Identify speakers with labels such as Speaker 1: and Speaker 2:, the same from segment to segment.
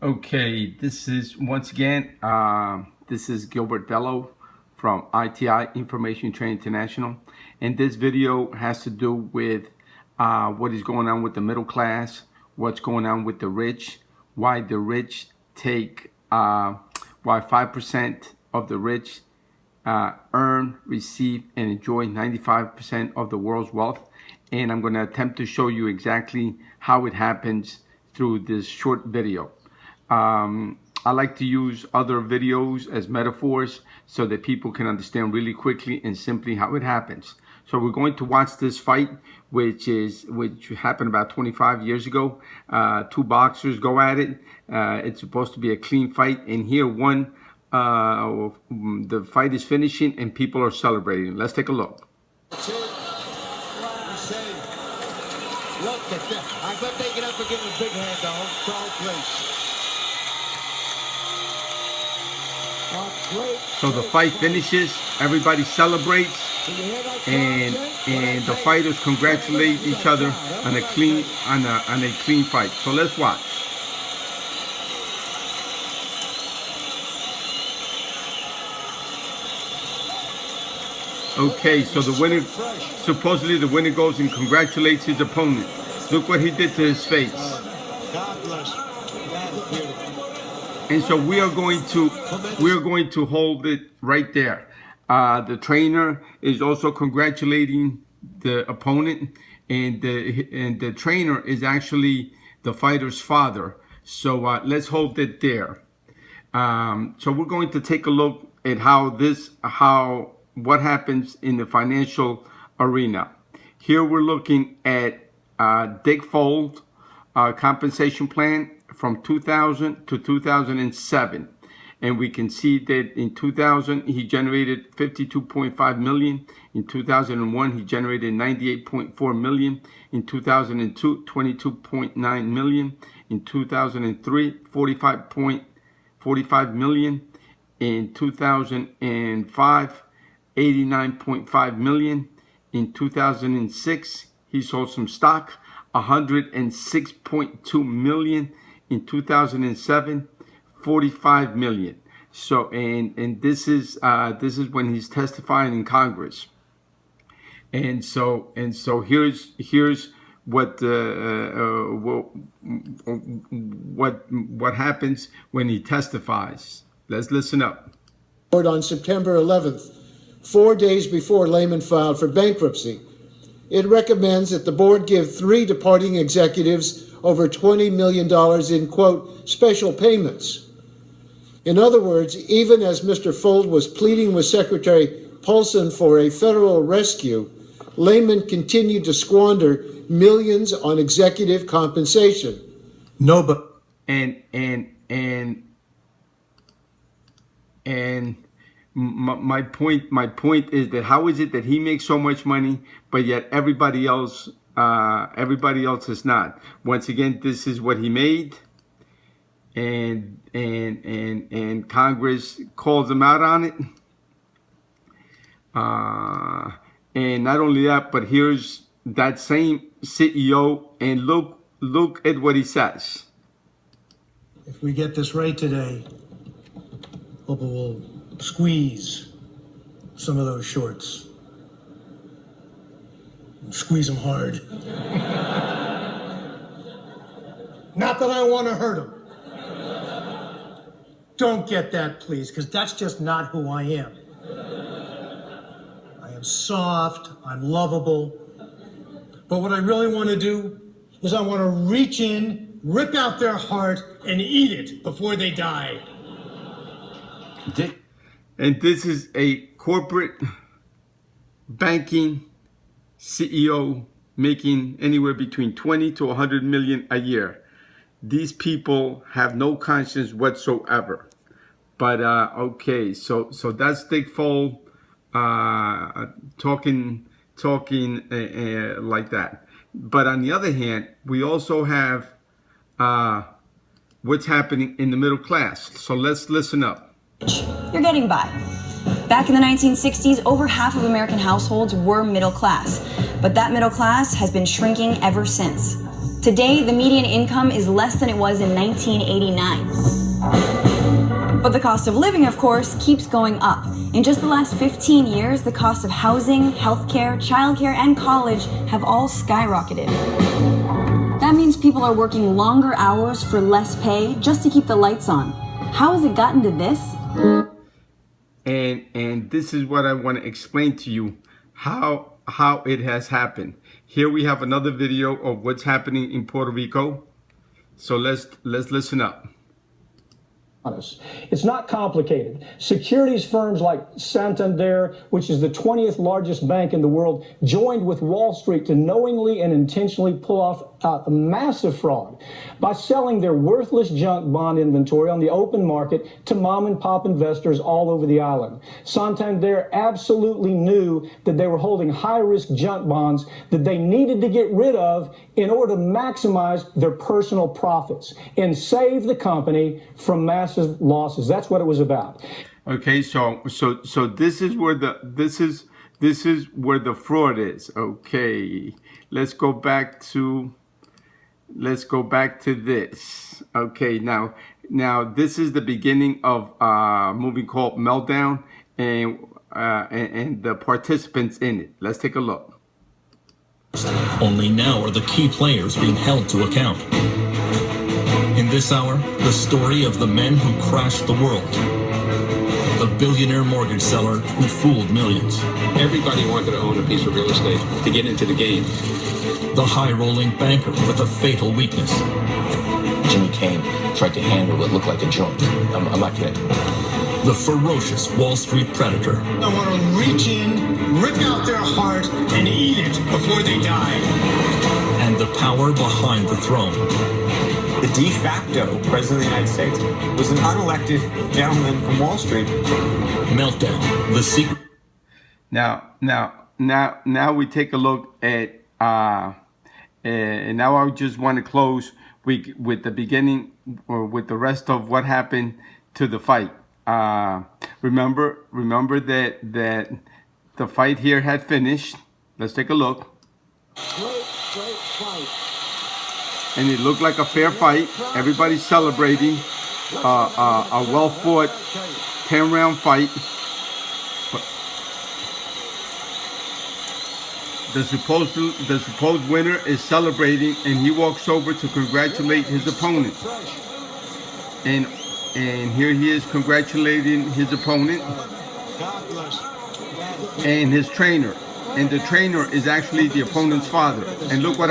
Speaker 1: Okay, this is once again, this is Gilberto Bello from ITI, Information Trade International. And this video has to do with what is going on with the middle class, what's going on with the rich, why the rich take, why 5% of the rich earn, receive, and enjoy 95% of the world's wealth. And I'm going to attempt to show you exactly how it happens through this short video. I like to use other videos as metaphors so that people can understand really quickly and simply how it happens. So we're going to watch this fight, which happened about 25 years ago. Two boxers go at it. It's supposed to be a clean fight, and here the fight is finishing and people are celebrating. Let's take a look.
Speaker 2: Look at that. I bet they get up and give him a big hand, though. Crowd place.
Speaker 1: So the fight finishes, everybody celebrates, and the fighters congratulate each other on a clean fight. So let's watch. Okay, so the winner, supposedly the winner goes and congratulates his opponent. Look what he did to his face.
Speaker 2: God bless you. That's beautiful.
Speaker 1: And so we are going to hold it right there. The trainer is also congratulating the opponent, and the trainer is actually the fighter's father. So let's hold it there. So we're going to take a look at what happens in the financial arena. Here we're looking at Dick Fold compensation plan from 2000 to 2007, and we can see that in 2000 he generated 52.5 million. In 2001 he generated 98.4 million. In 2002 22.9 million. In 2003 45 million. In 2005 89.5 million. In 2006 he sold some stock, 106.2 million. In 2007, 45 million. So, and this is when he's testifying in Congress. And so here's what happens when he testifies. Let's listen up.
Speaker 3: On September 11th, 4 days before Lehman filed for bankruptcy, it recommends that the board give 3 departing executives over $20 million in, quote, special payments. In other words, even as Mr. Fold was pleading with Secretary Paulson for a federal rescue, Lehman continued to squander millions on executive compensation.
Speaker 1: No, but and my point is that how is it that he makes so much money, but yet everybody else is not? Once again, this is what he made, and Congress calls him out on it. And not only that, but here's that same CEO, and look at what he says.
Speaker 4: If we get this right today, hope it will squeeze some of those shorts. Squeeze them hard. Not that I want to hurt them. Don't get that, please, because that's just not who I am. I am soft, I'm lovable. But what I really want to do is I want to reach in, rip out their heart, and eat it before they die.
Speaker 1: And this is a corporate banking CEO making anywhere between 20 to 100 million a year. These people have no conscience whatsoever. But okay, so that's Dick Fold talking like that. But on the other hand, we also have what's happening in the middle class. So let's listen up.
Speaker 5: You're getting by. Back in the 1960s, over half of American households were middle class, but that middle class has been shrinking ever since. Today, the median income is less than it was in 1989. But the cost of living, of course, keeps going up. In just the last 15 years, the cost of housing, healthcare, childcare, and college have all skyrocketed. That means people are working longer hours for less pay just to keep the lights on. How has it gotten to this?
Speaker 1: And this is what I want to explain to you, how it has happened. Here we have another video of what's happening in Puerto Rico. So let's listen up.
Speaker 6: It's not complicated. Securities firms like Santander, which is the 20th largest bank in the world, joined with Wall Street to knowingly and intentionally pull off a massive fraud by selling their worthless junk bond inventory on the open market to mom and pop investors all over the island. Santander absolutely knew that they were holding high-risk junk bonds that they needed to get rid of in order to maximize their personal profits and save the company from massive losses. That's what it was about.
Speaker 1: Okay, so this is where the fraud is. Okay, let's go back to this. Okay, now this is the beginning of a movie called Meltdown, and the participants in it. Let's take a look.
Speaker 7: Only now are the key players being held to account. In this hour, the story of the men who crashed the world. The billionaire mortgage seller who fooled millions.
Speaker 8: Everybody wanted to own a piece of real estate to get into the game.
Speaker 7: The high-rolling banker with a fatal weakness.
Speaker 9: Jimmy Kane tried to handle what looked like a joint. I'm not kidding.
Speaker 7: The ferocious Wall Street predator.
Speaker 4: I want to reach in, rip out their heart, and eat it before they die.
Speaker 7: And the power behind the throne.
Speaker 10: The de facto president of the United States was an unelected gentleman from Wall Street.
Speaker 7: Meltdown. The secret.
Speaker 1: Now we take a look at and now I just want to close with the beginning or with the rest of what happened to the fight. Remember that the fight here had finished. Let's take a look.
Speaker 2: Great fight.
Speaker 1: And it looked like a fair fight. Everybody's celebrating a well-fought 10-round fight. The supposed winner is celebrating, and he walks over to congratulate his opponent. And here he is congratulating his opponent and his trainer. And the trainer is actually the opponent's father. And look at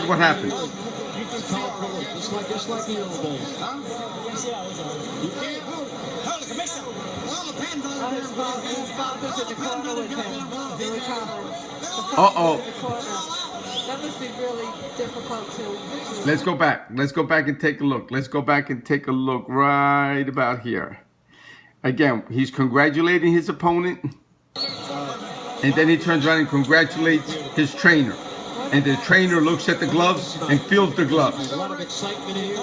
Speaker 1: what happens.
Speaker 2: Just like the old days. You can't hold it, commissioner.
Speaker 11: That must be really difficult to.
Speaker 1: Let's go back and take a look. Let's go back and take a look right about here. Again, he's congratulating his opponent, and then he turns around and congratulates his trainer. And the trainer looks at the gloves and feels the gloves.
Speaker 2: A lot of excitement here.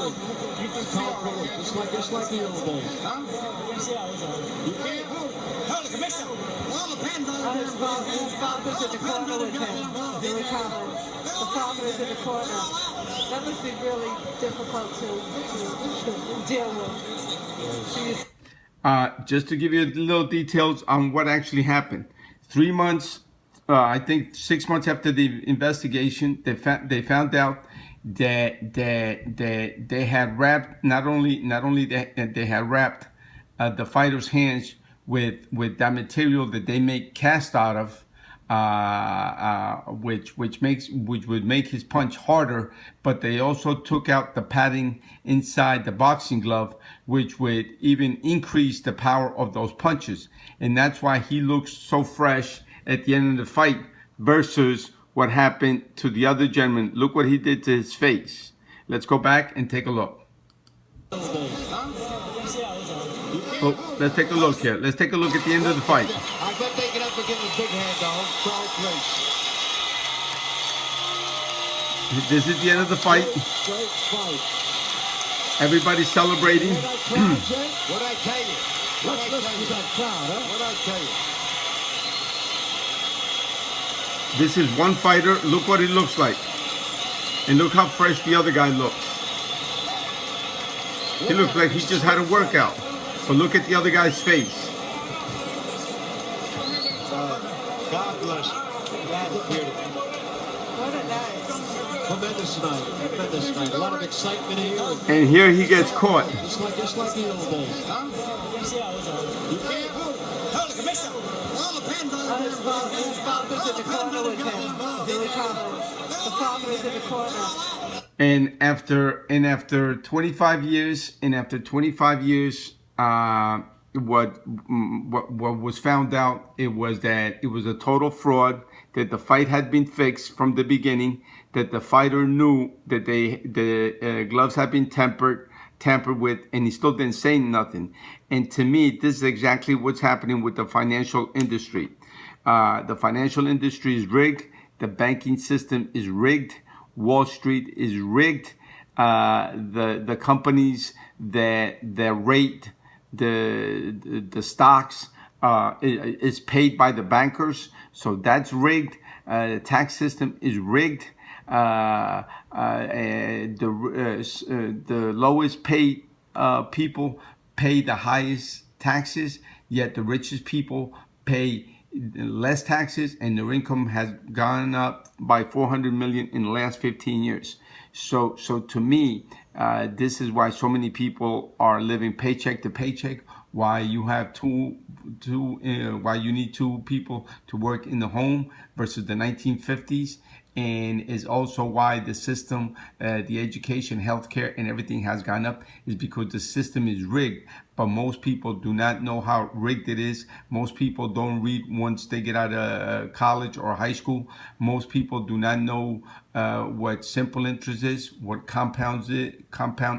Speaker 2: Just like the old days. You can't hold it, commissioner. All depends on
Speaker 11: His father's in the corner with him. The father is in the corner. That must be really difficult to deal with.
Speaker 1: Just to give you little details on what actually happened. 3 months, I think 6 months after the investigation, they found out that they had wrapped not only they had wrapped the fighter's hands with that material that they make cast out of, which would make his punch harder, but they also took out the padding inside the boxing glove, which would even increase the power of those punches. And that's why he looks so fresh at the end of the fight versus what happened to the other gentleman. Look what he did to his face. Let's go back and take a look. Oh, let's take a look here. Let's take a look at the end of the fight.
Speaker 2: I bet they get up and give him a big hand dog. Crowd place.
Speaker 1: This is the end of the fight.
Speaker 2: Great fight.
Speaker 1: Everybody's celebrating.
Speaker 2: What'd I tell you? Let's listen to that crowd, huh? What'd I tell you?
Speaker 1: This is one fighter. Look what it looks like. And look how fresh the other guy looks. He looks like he just had a workout. But look at the other guy's face.
Speaker 2: God bless you. That is beautiful.
Speaker 11: What a night.
Speaker 2: Tremendous night. Tremendous night. A lot of excitement here.
Speaker 1: And here he gets caught.
Speaker 2: Just like the old days. Huh? You can't.
Speaker 11: His father's in the corner with him. He recovers. The father is in the corner.
Speaker 1: And after 25 years, what was found out, it was that it was a total fraud, that the fight had been fixed from the beginning, that the fighter knew that the gloves had been tampered with, and he still didn't say nothing. And to me, this is exactly what's happening with the financial industry. The financial industry is rigged. The banking system is rigged. Wall Street is rigged. The companies that rate the stocks is paid by the bankers, so that's rigged. The tax system is rigged. The lowest paid people pay the highest taxes, yet the richest people pay less taxes, and their income has gone up by 400 million in the last 15 years. So to me, this is why so many people are living paycheck to paycheck. Why you have why you need two people to work in the home versus the 1950s, and is also why the system, the education, healthcare, and everything has gone up, is because the system is rigged. But most people do not know how rigged it is. Most people don't read once they get out of college or high school. Most people do not know what simple interest is, what compound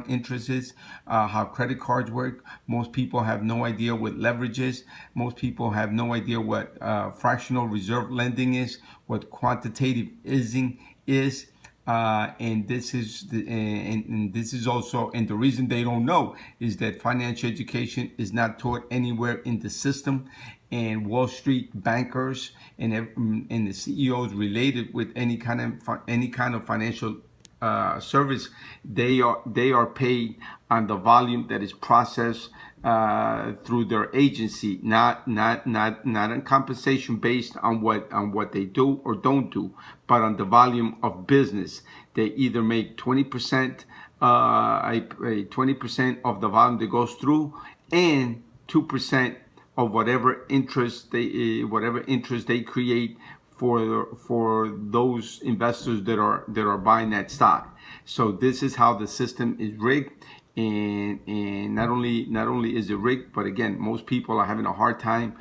Speaker 1: interest is, how credit cards work. Most people have no idea what leverage is. Most people have no idea what fractional reserve lending is, what quantitative easing is. And this is also, and the reason they don't know is that financial education is not taught anywhere in the system, and Wall Street bankers and the CEOs related with any kind of financial service, they are paid on the volume that is processed through their agency, not on compensation based on what they do or don't do, but on the volume of business. They either make 20% 20% of the volume that goes through, and 2% of whatever interest they create for those investors that are buying that stock. So this is how the system is rigged. And not only is it rigged, but again, most people are having a hard time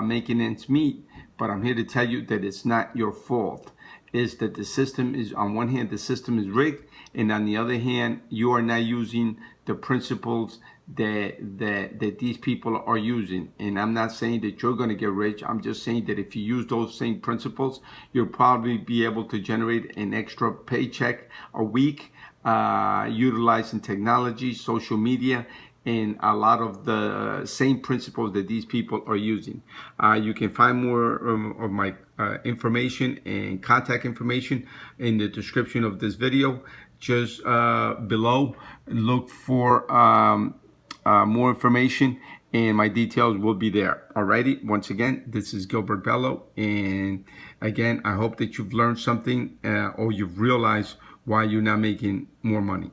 Speaker 1: making ends meet. But I'm here to tell you that it's not your fault. Is that the system is, on one hand, the system is rigged, and on the other hand, you are not using the principles that these people are using. And I'm not saying that you're going to get rich. I'm just saying that if you use those same principles, you'll probably be able to generate an extra paycheck a week, utilizing technology, social media, and a lot of the same principles that these people are using. You can find more of my information and contact information in the description of this video. Just below, look for more information, and my details will be there. Alrighty, once again, this is Gilberto Bello, and again, I hope that you've learned something or you've realized why you're not making more money.